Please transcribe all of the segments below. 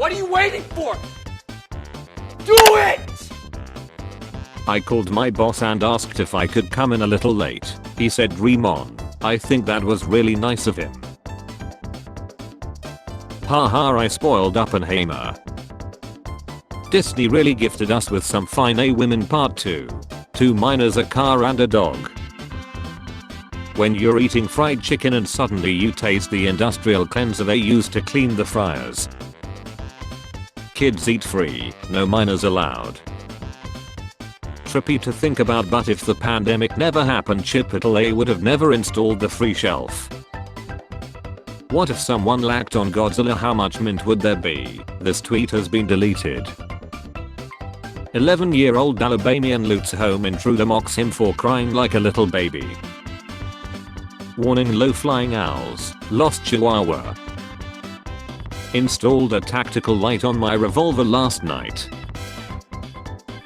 What are you waiting for? Do it! I called my boss and asked if I could come in a little late. He said dream on. I think that was really nice of him. Haha, I spoiled Oppenheimer. Disney really gifted us with some fine women part 2. 2 minors, a car and a dog. When you're eating fried chicken and suddenly you taste the industrial cleanser they use to clean the fryers. Kids eat free, no minors allowed. Trippy to think about, but if the pandemic never happened, Chipotle would have never installed the free shelf. What if someone lacked on Godzilla? How much mint would there be? This tweet has been deleted. 11-year-old Alabamian loots home intruder, mocks him for crying like a little baby. Warning, low-flying owls, lost Chihuahua. Installed a tactical light on my revolver last night.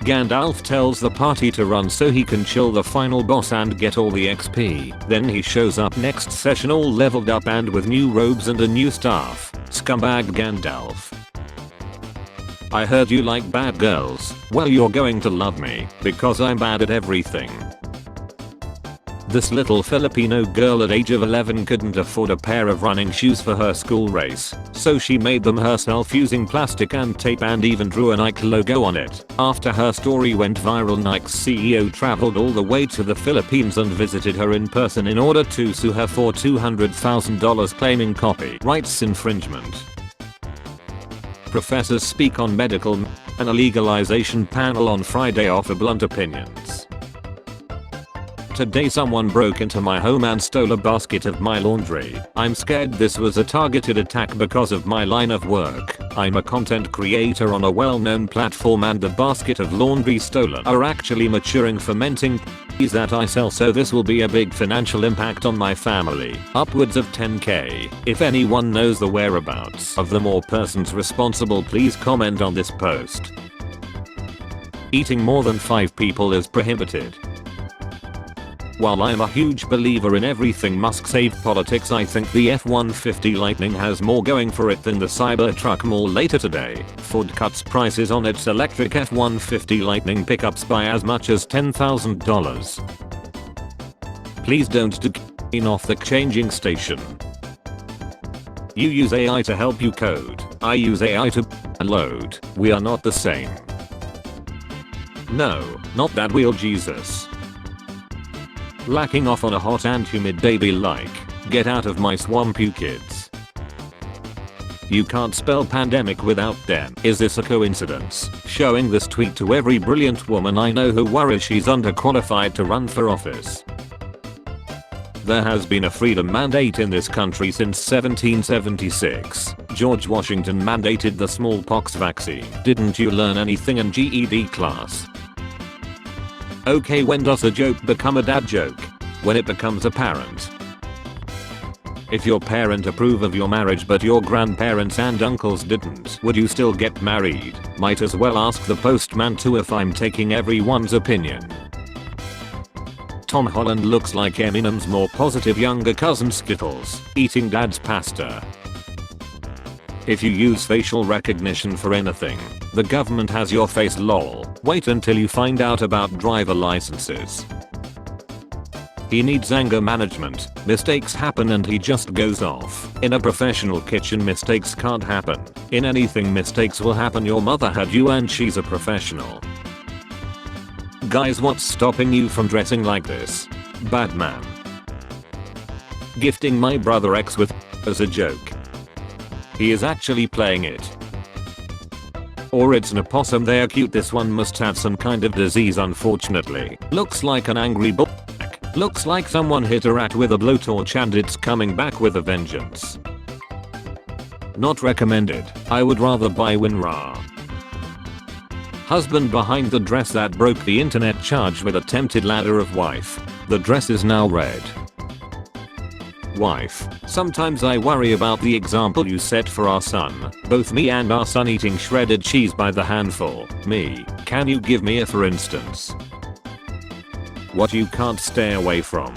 Gandalf tells the party to run so he can chill the final boss and get all the XP. Then he shows up next session all leveled up and with new robes and a new staff. Scumbag Gandalf. I heard you like bad girls. Well, you're going to love me because I'm bad at everything. This little Filipino girl at age of 11 couldn't afford a pair of running shoes for her school race, so she made them herself using plastic and tape and even drew a Nike logo on it. After her story went viral, Nike's CEO traveled all the way to the Philippines and visited her in person in order to sue her for $200,000 claiming copyright infringement. Professors speak on medical and a legalization panel on Friday offer blunt opinions. Today someone broke into my home and stole a basket of my laundry. I'm scared this was a targeted attack because of my line of work. I'm a content creator on a well-known platform and the basket of laundry stolen are actually maturing fermenting that I sell, so this will be a big financial impact on my family. Upwards of 10k. If anyone knows the whereabouts of them or persons responsible, please comment on this post. Eating more than 5 people is prohibited. While I'm a huge believer in everything Musk save politics, I think the F-150 Lightning has more going for it than the Cybertruck. More later today, Ford cuts prices on its electric F-150 Lightning pickups by as much as $10,000. Please don't do off the changing station. You use AI to help you code. I use AI to load. We are not the same. No, not that wheel, Jesus. Lacking off on a hot and humid day, be like, get out of my swamp you kids. You can't spell pandemic without dem. Is this a coincidence? Showing this tweet to every brilliant woman I know who worries she's underqualified to run for office. There has been a freedom mandate in this country since 1776. George Washington mandated the smallpox vaccine. Didn't you learn anything in GED class? Okay, when does a joke become a dad joke? When it becomes apparent. If your parent approve of your marriage but your grandparents and uncles didn't, would you still get married? Might as well ask the postman too if I'm taking everyone's opinion. Tom Holland looks like Eminem's more positive younger cousin Skittles, eating dad's pasta. If you use facial recognition for anything, the government has your face, lol. Wait until you find out about driver licenses. He needs anger management. Mistakes happen and he just goes off. In a professional kitchen, mistakes can't happen. In anything, mistakes will happen. Your mother had you and she's a professional. Guys, what's stopping you from dressing like this? Batman. Gifting my brother X with as a joke. He is actually playing it. Or it's an opossum, they're cute. This one must have some kind of disease, unfortunately. Looks like an angry bull. Looks like someone hit a rat with a blowtorch and it's coming back with a vengeance. Not recommended. I would rather buy WinRAR. Husband behind the dress that broke the internet, charged with attempted ladder of wife. The dress is now red. Wife, sometimes I worry about the example you set for our son. Both me and our son eating shredded cheese by the handful. Me, can you give me a for instance? What you can't stay away from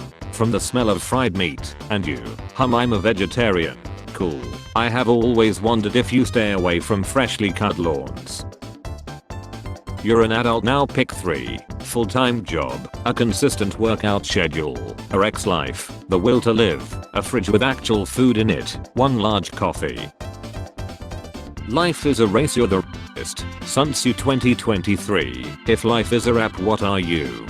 the smell of fried meat. And you, I'm a vegetarian. cool. I have always wondered if you stay away from freshly cut lawns. You're an adult now, pick 3. Full-time job, a consistent workout schedule, a ex-life, the will to live, a fridge with actual food in it, 1 large coffee. Life is a race, you're the racist. Sun Tzu 2023. If life is a rap, what are you?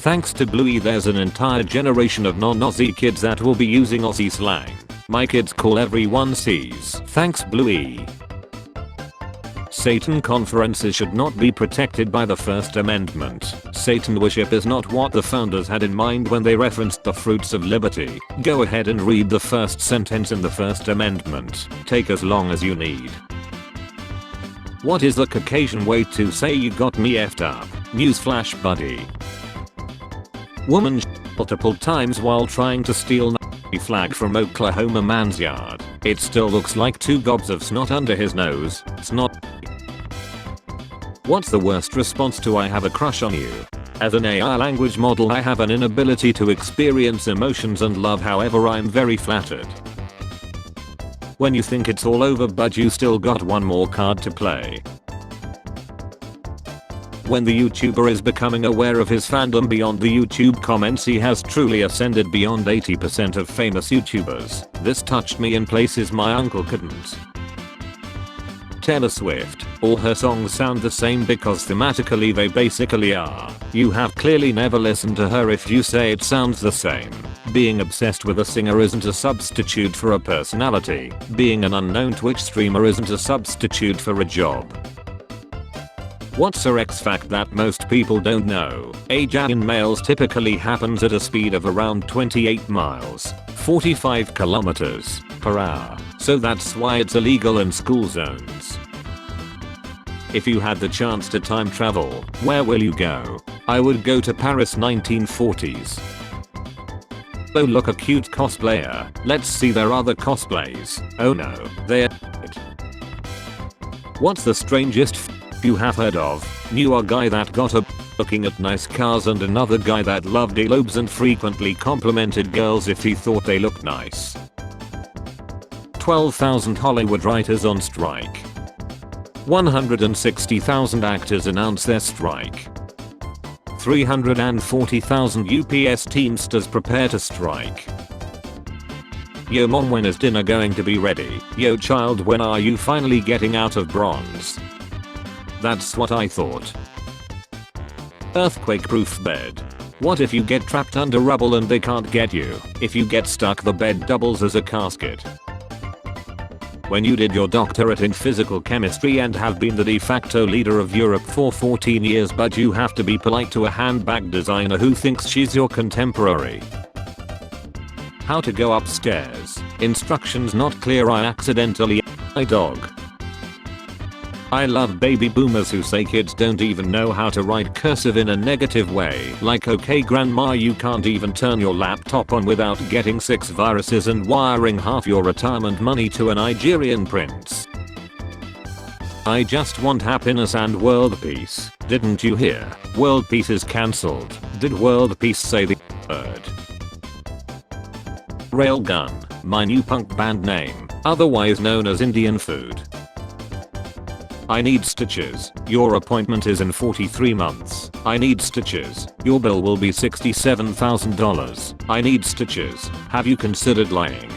Thanks to Bluey, there's an entire generation of non-Aussie kids that will be using Aussie slang. My kids call everyone C's. Thanks Bluey. Satan conferences should not be protected by the First Amendment. Satan worship is not what the founders had in mind when they referenced the fruits of liberty. Go ahead and read the first sentence in the First Amendment. Take as long as you need. What is the Caucasian way to say you got me effed up? Newsflash, buddy. Woman multiple times while trying to steal flag from Oklahoma man's yard. It still looks like 2 gobs of snot under his nose. Snot. What's the worst response to I have a crush on you? As an AI language model, I have an inability to experience emotions and love, however I'm very flattered. When you think it's all over but you still got 1 more card to play. When the YouTuber is becoming aware of his fandom beyond the YouTube comments, he has truly ascended beyond 80% of famous YouTubers. This touched me in places my uncle couldn't. Taylor Swift. All her songs sound the same because thematically they basically are. You have clearly never listened to her if you say it sounds the same. Being obsessed with a singer isn't a substitute for a personality. Being an unknown Twitch streamer isn't a substitute for a job. What's a X fact that most people don't know? Age in males typically happens at a speed of around 28 miles, 45 kilometers per hour, so that's why it's illegal in school zones. If you had the chance to time travel, where will you go? I would go to Paris 1940s. Oh look, a cute cosplayer. Let's see their other cosplays. Oh no, they're dead. What's the strangest you have heard of? Knew a guy that got a looking at nice cars and another guy that loved elobes and frequently complimented girls if he thought they looked nice. 12,000 Hollywood writers on strike. 160,000 actors announce their strike. 340,000 UPS Teamsters prepare to strike. Yo mom, when is dinner going to be ready? Yo child, when are you finally getting out of bronze? That's what I thought. Earthquake proof bed. What if you get trapped under rubble and they can't get you? If you get stuck, the bed doubles as a casket. When you did your doctorate in physical chemistry and have been the de facto leader of Europe for 14 years, but you have to be polite to a handbag designer who thinks she's your contemporary. How to go upstairs. Instructions not clear, I accidentally my dog. I love baby boomers who say kids don't even know how to write cursive in a negative way. Like, okay grandma, you can't even turn your laptop on without getting 6 viruses and wiring half your retirement money to a Nigerian prince. I just want happiness and world peace. Didn't you hear? World peace is cancelled. Did world peace say the word? Railgun. My new punk band name. Otherwise known as Indian food. I need stitches. Your appointment is in 43 months. I need stitches. Your bill will be $67,000. I need stitches. Have you considered lying?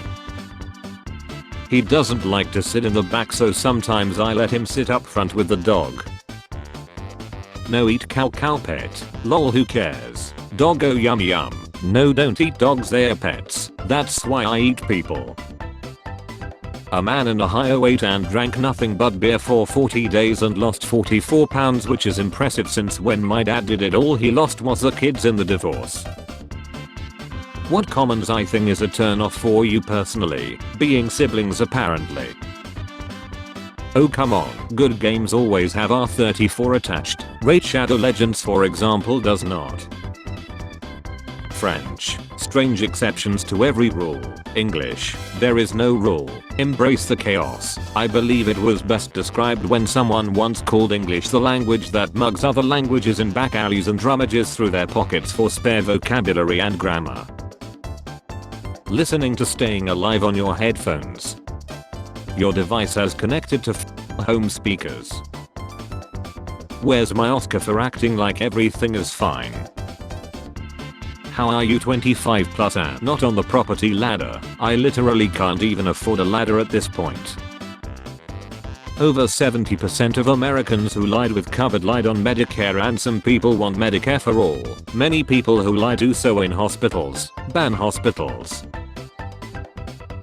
He doesn't like to sit in the back, so sometimes I let him sit up front with the dog. No, eat cow pet. Lol, who cares? Doggo yum yum. No, don't eat dogs, they're pets. That's why I eat people. A man in Ohio ate and drank nothing but beer for 40 days and lost 44 pounds, which is impressive since when my dad did it all he lost was the kids in the divorce. What common I thing is a turn off for you personally? Being siblings apparently. Oh come on, good games always have R34 attached. Raid Shadow Legends for example does not. French. Strange exceptions to every rule. English. There is no rule. Embrace the chaos. I believe it was best described when someone once called English the language that mugs other languages in back alleys and rummages through their pockets for spare vocabulary and grammar. Listening to Staying Alive on your headphones. Your device has connected to home speakers. Where's my Oscar for acting like everything is fine? How are you 25 plus and not on the property ladder? I literally can't even afford a ladder at this point. Over 70% of Americans who lied with COVID lied on Medicare, and some people want Medicare for all. Many people who lie do so in hospitals. Ban hospitals.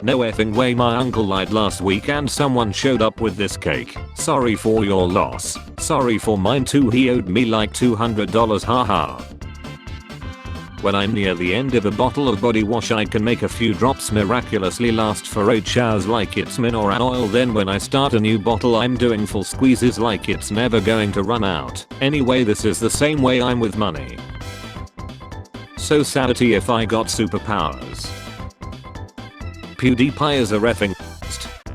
No effing way, my uncle lied last week and someone showed up with this cake. Sorry for your loss. Sorry for mine too, he owed me like $200, haha. When I'm near the end of a bottle of body wash, I can make a few drops miraculously last for 8 showers like it's mineral oil. Then when I start a new bottle, I'm doing full squeezes like it's never going to run out. Anyway, this is the same way I'm with money. So sadity if I got superpowers. PewDiePie is a reffing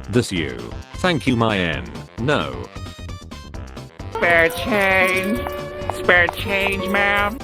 this you. Thank you my N. No. Spare change. Spare change, ma'am.